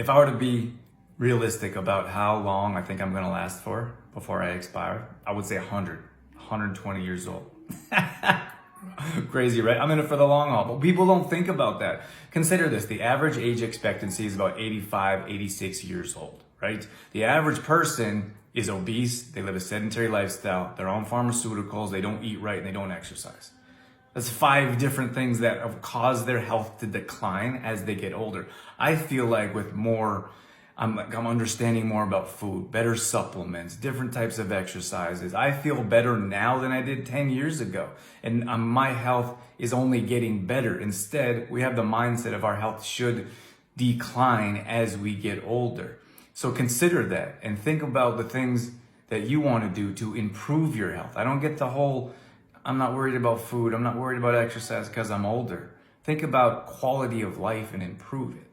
If I were to be realistic about how long I think I'm going to last for before I expire, I would say 120 years old. Crazy, right? I'm in it for the long haul, but people don't think about that. Consider this. The average age expectancy is about 85, 86 years old, right? The average person is obese. They live a sedentary lifestyle. They're on pharmaceuticals. They don't eat right and they don't exercise. That's 5 different things that have caused their health to decline as they get older. I feel like with more, I'm understanding more about food, better supplements, different types of exercises. I feel better now than I did 10 years ago. And my health is only getting better. Instead, we have the mindset of our health should decline as we get older. So consider that and think about the things that you want to do to improve your health. I don't get the whole, I'm not worried about food, I'm not worried about exercise because I'm older. Think about quality of life and improve it.